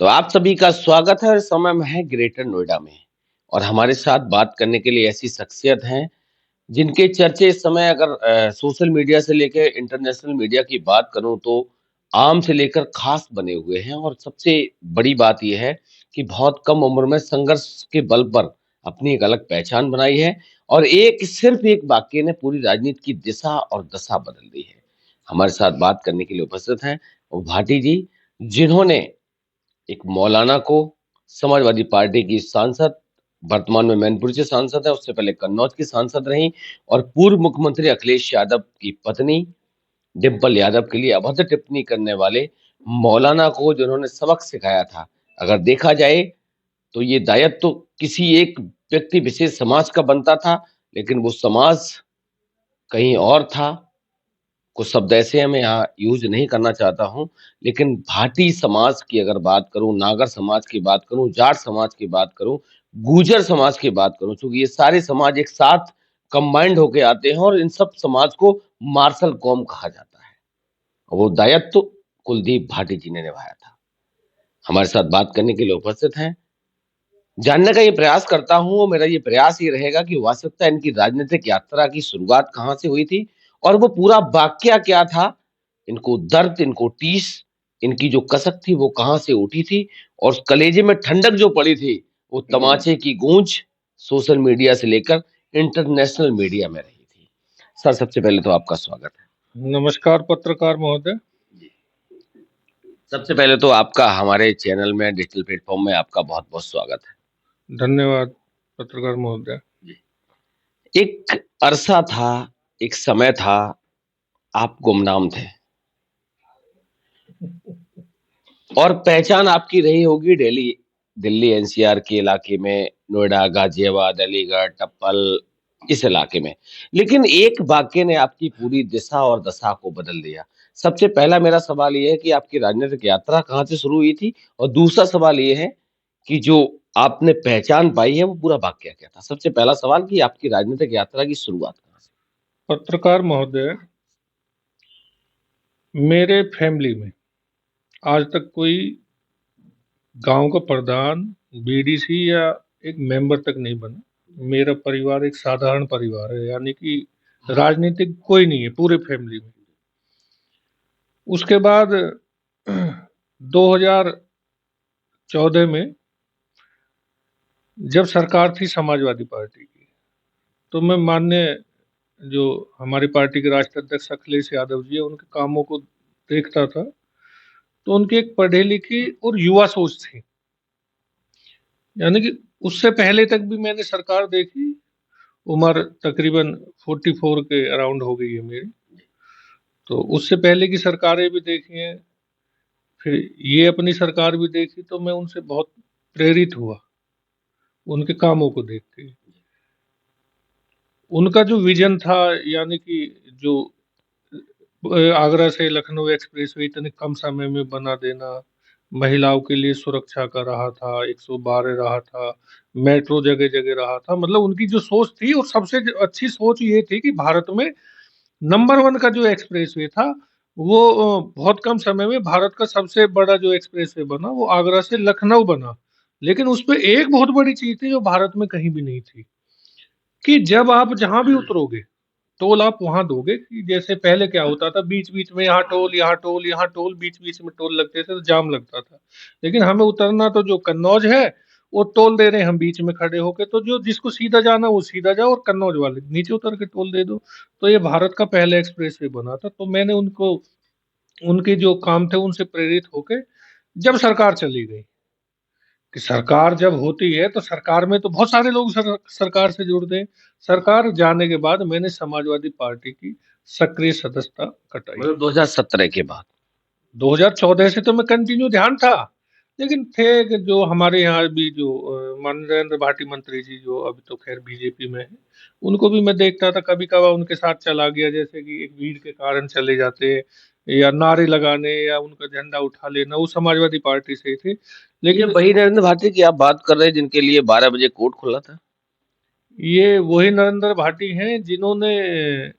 तो आप सभी का स्वागत है और इस समय मैं है ग्रेटर नोएडा में और हमारे साथ बात करने के लिए ऐसी शख्सियत हैं जिनके चर्चे इस समय अगर सोशल मीडिया से लेकर इंटरनेशनल मीडिया की बात करूं तो आम से लेकर खास बने हुए हैं और सबसे बड़ी बात यह है कि बहुत कम उम्र में संघर्ष के बल पर अपनी एक अलग पहचान बनाई है और सिर्फ एक वाक्य ने पूरी राजनीति की दिशा और दशा बदल दी है। हमारे साथ बात करने के लिए उपस्थित हैं वो भाटी जी, जिन्होंने एक मौलाना को समाजवादी पार्टी की सांसद, वर्तमान में मैनपुरी से सांसद है, उससे पहले कन्नौज की सांसद रहीं और पूर्व मुख्यमंत्री अखिलेश यादव की पत्नी डिंपल यादव के लिए अभद्र टिप्पणी करने वाले मौलाना को जिन्होंने सबक सिखाया था। अगर देखा जाए तो ये दायित्व तो किसी एक व्यक्ति विशेष समाज का बनता था, लेकिन वो समाज कहीं और था। कुछ शब्द ऐसे हैं मैं यहाँ यूज नहीं करना चाहता हूँ, लेकिन भाटी समाज की अगर बात करूं, नागर समाज की बात करूं, जाट समाज की बात करूं, गुर्जर समाज की बात करूं, क्योंकि ये सारे समाज एक साथ कंबाइंड होके आते हैं और इन सब समाज को मार्शल कौम कहा जाता है। वो दायित्व तो कुलदीप भाटी जी ने निभाया था। हमारे साथ बात करने के लिए उपस्थित हैं। जानने का ये प्रयास करता हूँ और मेरा ये प्रयास ये रहेगा कि वास्तविकता इनकी राजनीतिक यात्रा की शुरुआत कहाँ से हुई थी और वो पूरा वाकया क्या था। इनको दर्द, इनको टीस, इनकी जो कसक थी वो कहाँ से उठी थी और उस कलेजे में ठंडक जो पड़ी थी वो तमाचे की गूंज सोशल मीडिया से लेकर इंटरनेशनल मीडिया में रही थी। सर, सबसे पहले तो आपका स्वागत है। नमस्कार पत्रकार महोदय। सबसे पहले तो आपका हमारे चैनल में, डिजिटल प्लेटफॉर्म में आपका बहुत बहुत स्वागत है। धन्यवाद पत्रकार महोदय। एक अरसा था, एक समय था, आप गुमनाम थे और पहचान आपकी रही होगी दिल्ली एनसीआर के इलाके में, नोएडा, गाजियाबाद, अलीगढ़, टप्पल, इस इलाके में। लेकिन एक वाक्य ने आपकी पूरी दिशा और दशा को बदल दिया। सबसे पहला मेरा सवाल ये है कि आपकी राजनीतिक यात्रा कहाँ से शुरू हुई थी और दूसरा सवाल ये है कि जो आपने पहचान पाई है वो पूरा वाक्य क्या था। सबसे पहला सवाल कि आपकी राजनीतिक यात्रा की शुरुआत कहाँ से। पत्रकार महोदय, मेरे फैमिली में आज तक कोई गांव का प्रधान, बीडीसी या एक मेंबर तक नहीं बना। मेरा परिवार एक साधारण परिवार है, यानी कि राजनीतिक कोई नहीं है पूरे फैमिली में। उसके बाद 2014 में जब सरकार थी समाजवादी पार्टी की, तो मैं माननीय जो हमारी पार्टी के राष्ट्रीय अध्यक्ष अखिलेश यादव जी है, उनके कामों को देखता था। तो उनकी एक पढ़ी लिखी और युवा सोच थी, यानी कि उससे पहले तक भी मैंने सरकार देखी। उम्र तकरीबन 44 के अराउंड हो गई है मेरी, तो उससे पहले की सरकारें भी देखी हैं, फिर ये अपनी सरकार भी देखी। तो मैं उनसे बहुत प्रेरित हुआ उनके कामों को देख के। उनका जो विजन था, यानी कि जो आगरा से लखनऊ एक्सप्रेसवे इतने कम समय में बना देना, महिलाओं के लिए सुरक्षा का रहा था, 112 रहा था, मेट्रो जगह जगह रहा था। मतलब उनकी जो सोच थी, और सबसे अच्छी सोच ये थी कि भारत में नंबर 1 का जो एक्सप्रेसवे था वो बहुत कम समय में भारत का सबसे बड़ा जो एक्सप्रेसवे बना वो आगरा से लखनऊ बना। लेकिन उस पे एक बहुत बड़ी चीज थी जो भारत में कहीं भी नहीं थी, कि जब आप जहां भी उतरोगे टोल आप वहां दोगे। कि जैसे पहले क्या होता था, बीच बीच में यहाँ टोल, यहाँ टोल, यहाँ टोल, बीच बीच में टोल लगते थे तो जाम लगता था। लेकिन हमें उतरना तो जो कन्नौज है वो टोल दे रहे हैं हम बीच में खड़े होके, तो जो जिसको सीधा जाना वो सीधा जाओ और कन्नौज वाले नीचे उतर के टोल दे दो। तो ये भारत का पहला एक्सप्रेसवे बना था। तो मैंने उनको, उनके जो काम थे उनसे प्रेरित होके, जब सरकार चली गई, कि सरकार जब होती है तो सरकार में तो बहुत सारे लोग सरकार से जुड़ते हैं। सरकार जाने के बाद मैंने समाजवादी पार्टी की सक्रिय सदस्यता कटाई। मतलब 2017 के बाद। 2014 से तो मैं कंटिन्यू ध्यान था, लेकिन थे कि जो हमारे यहाँ भी जो नरेंद्र भाटी मंत्री जी, जो अभी तो खैर बीजेपी में है, उनको भी मैं देखता था। कभी कभार उनके साथ चला गया, जैसे कि एक भीड़ के कारण चले जाते, या नारे लगाने, या उनका झंडा उठा लेना, वो समाजवादी पार्टी से ही थे। ये लेकिन वही नरेंद्र भाटी की आप बात कर रहे हैं जिनके लिए 12 बजे कोर्ट खुला था। ये वही नरेंद्र भाटी हैं जिन्होंने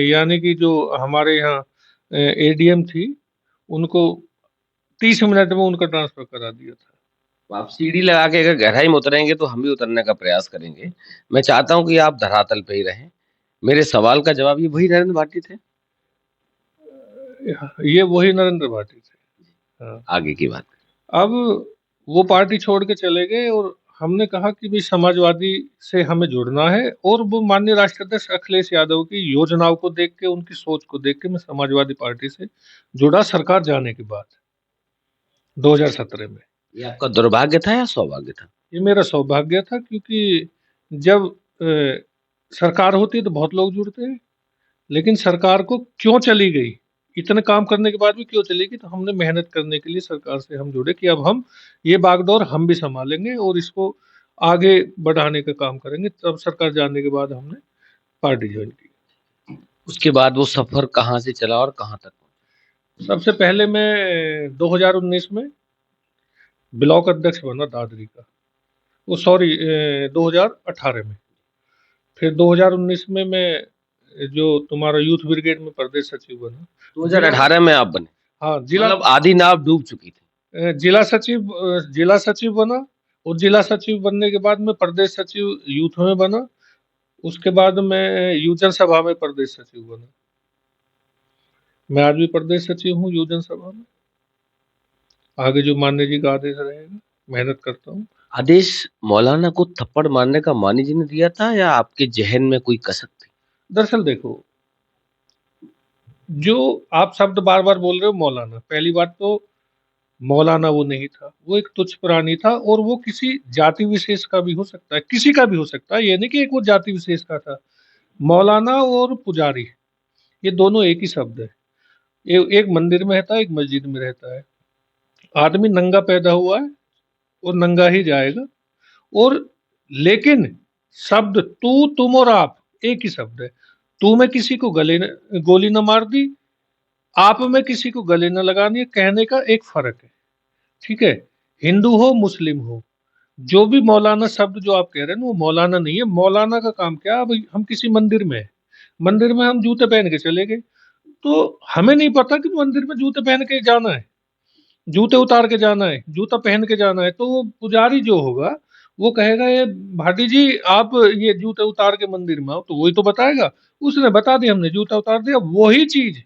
यानी कि जो हमारे यहाँ एडीएम थी, उनको 30 मिनट में उनका ट्रांसफर करा दिया था। तो आप सीढ़ी लगा के अगर गहराई में उतरेंगे तो हम भी उतरने का प्रयास करेंगे। मैं चाहता हूँ कि आप धरातल पे ही रहें। मेरे सवाल का जवाब ये वही नरेंद्र भाटी थे? ये वही नरेंद्र भाटी थे। हाँ। आगे की बात। अब वो पार्टी छोड़ के चले गए और हमने कहा कि भाई समाजवादी से हमें जुड़ना है, और वो माननीय राष्ट्राध्यक्ष अखिलेश यादव की योजनाओं को देख के, उनकी सोच को देख के मैं समाजवादी पार्टी से जुड़ा सरकार जाने के बाद 2017 में। ये आपका दुर्भाग्य था या सौभाग्य था? ये मेरा सौभाग्य था, क्योंकि जब सरकार होती है तो बहुत लोग जुड़ते हैं, लेकिन सरकार को क्यों चली गई, इतने काम करने के बाद भी क्यों चली गई, तो हमने मेहनत करने के लिए सरकार से हम जुड़े कि अब हम ये बागडोर हम भी संभालेंगे और इसको आगे बढ़ाने का काम करेंगे। तब सरकार जाने के बाद हमने पार्टी ज्वाइन की। उसके बाद वो सफर कहाँ से चला और कहाँ तक? सबसे पहले मैं 2019 में ब्लॉक अध्यक्ष बना दादरी का, वो सॉरी 2018 में। फिर 2019 में मैं जो तुम्हारा यूथ ब्रिगेड में प्रदेश सचिव बना। 2018 में आप बने? हाँ, जिला मतलब आधी नाव डूब चुकी थी। जिला सचिव बना, और जिला सचिव बनने के बाद मैं प्रदेश सचिव यूथ में बना। उसके बाद मैं युवजन सभा में प्रदेश सचिव बना। मैं आज भी प्रदेश सचिव हूँ युवजन सभा में। आगे जो मान्य जी का आदेश रहेगा, मेहनत करता हूँ। आदेश मौलाना को थप्पड़ मारने का मानी जी ने दिया था या आपके जहन में कोई कसक थी? दरअसल देखो, जो आप शब्द बार बार बोल रहे हो मौलाना, पहली बात तो मौलाना वो नहीं था, वो एक तुच्छ प्राणी था, और वो किसी जाति विशेष का भी हो सकता है, किसी का भी हो सकता है, ये नहीं कि एक वो जाति विशेष का था। मौलाना और पुजारी, ये दोनों एक ही शब्द है। एक मंदिर में रहता है, एक मस्जिद में रहता है। आदमी नंगा पैदा हुआ है और नंगा ही जाएगा। और लेकिन शब्द तू, तुम और आप एक ही शब्द है। तू में किसी को गोली न मार दी, आप में किसी को गले न लगानी है, कहने का एक फर्क है। ठीक है, हिंदू हो मुस्लिम हो, जो भी मौलाना शब्द जो आप कह रहे हैं ना, वो मौलाना नहीं है। मौलाना का काम क्या है? अब हम किसी मंदिर में है, मंदिर में हम जूते पहन के चले गए, तो हमें नहीं पता कि मंदिर में जूते पहन के जाना है, जूते उतार के जाना है, जूता पहन के जाना है। तो वो पुजारी जो होगा वो कहेगा ये भाटी जी आप ये जूते उतार के मंदिर में आओ, तो वही तो बताएगा। उसने बता दिया, हमने जूता उतार दिया, वही चीज।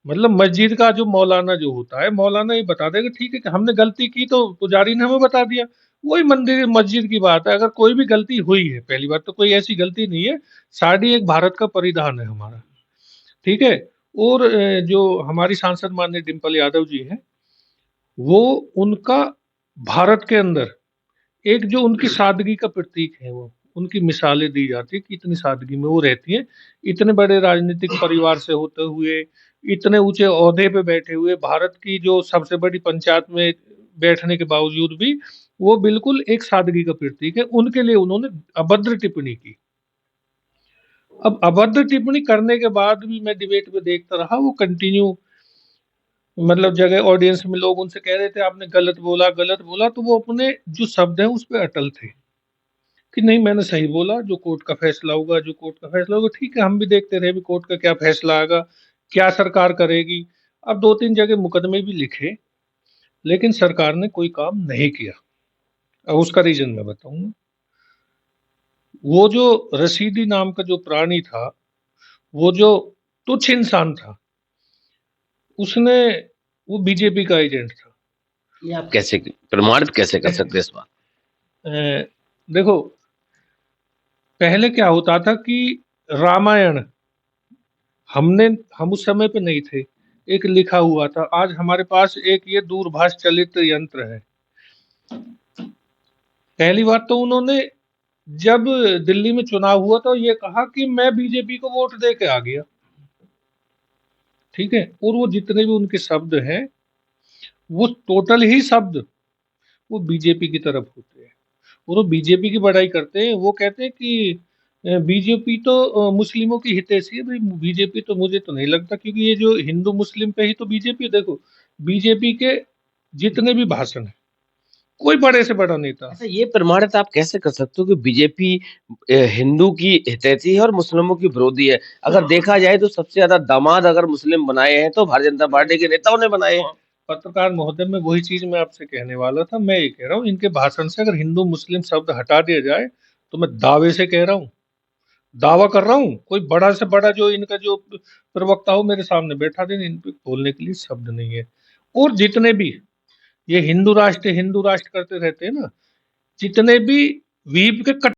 मतलब मस्जिद का जो मौलाना जो होता है, मौलाना ये बता देगा ठीक है कि हमने गलती की, तो पुजारी ने हमें बता दिया। वही मंदिर मस्जिद की बात है। अगर कोई भी गलती हुई है, पहली बात तो कोई ऐसी गलती नहीं है, साड़ी एक भारत का परिधान है हमारा। ठीक है। और जो हमारी सांसद माननीय डिम्पल यादव जी हैं, वो उनका भारत के अंदर एक जो उनकी सादगी का प्रतीक है, वो उनकी मिसालें दी जाती है कि इतनी सादगी में वो रहती हैं। इतने बड़े राजनीतिक परिवार से होते हुए, इतने ऊंचे ओहदे पे बैठे हुए, भारत की जो सबसे बड़ी पंचायत में बैठने के बावजूद भी वो बिल्कुल एक सादगी का प्रतीक है। उनके लिए उन्होंने अभद्र टिप्पणी की। अब अभद्र टिप्पणी करने के बाद भी मैं डिबेट में देखता रहा, वो कंटिन्यू, मतलब जगह ऑडियंस में लोग उनसे कह रहे थे आपने गलत बोला, गलत बोला, तो वो अपने जो शब्द हैं उस पर अटल थे कि नहीं मैंने सही बोला, जो कोर्ट का फैसला होगा, जो कोर्ट का फैसला होगा। ठीक है, हम भी देखते रहे भी कोर्ट का क्या फैसला आएगा, क्या सरकार करेगी। अब 2-3 जगह मुकदमे भी लिखे, लेकिन सरकार ने कोई काम नहीं किया। अब उसका रीजन मैं बताऊंगा। वो जो रशीदी नाम का जो प्राणी था, वो जो तुच्छ इंसान था, उसने, वो बीजेपी का एजेंट था। ये आप कैसे प्रमाणित कैसे कर सकते हैं इस बात? देखो, पहले क्या होता था कि रामायण हम उस समय पे नहीं थे, एक लिखा हुआ था। आज हमारे पास एक ये दूरभाष चलित यंत्र है। पहली बात तो उन्होंने जब दिल्ली में चुनाव हुआ तो ये कहा कि मैं बीजेपी को वोट दे के आ गया। ठीक है, और वो जितने भी उनके शब्द हैं, वो टोटल ही शब्द वो बीजेपी की तरफ होते हैं, और वो बीजेपी की बड़ाई करते हैं। वो कहते हैं कि बीजेपी तो मुस्लिमों की हितैषी है। भाई बीजेपी तो मुझे तो नहीं लगता, क्योंकि ये जो हिंदू मुस्लिम पे ही तो बीजेपी, देखो बीजेपी के जितने भी भाषण है, कोई बड़े से बड़ा नेता। अच्छा, ये प्रमाणित आप कैसे कर सकते हो कि बीजेपी हिंदू की हितैषी है और मुस्लिमों की विरोधी है? अगर देखा जाए तो सबसे ज्यादा दामाद अगर मुस्लिम बनाए हैं तो भारतीय जनता पार्टी के नेताओं ने बनाए हैं। पत्रकार महोदय, मैं वही चीज मैं आपसे कहने वाला था। मैं ये कह रहा हूँ, इनके भाषण से अगर हिंदू मुस्लिम शब्द हटा दिया जाए, तो मैं दावे से कह रहा हूँ, दावा कर रहा हूँ, कोई बड़ा से बड़ा जो इनका जो प्रवक्ता हो मेरे सामने बैठा दें, इन पे बोलने के लिए शब्द नहीं है। और जितने भी ये हिंदू राष्ट्र करते रहते हैं ना, जितने भी वीप के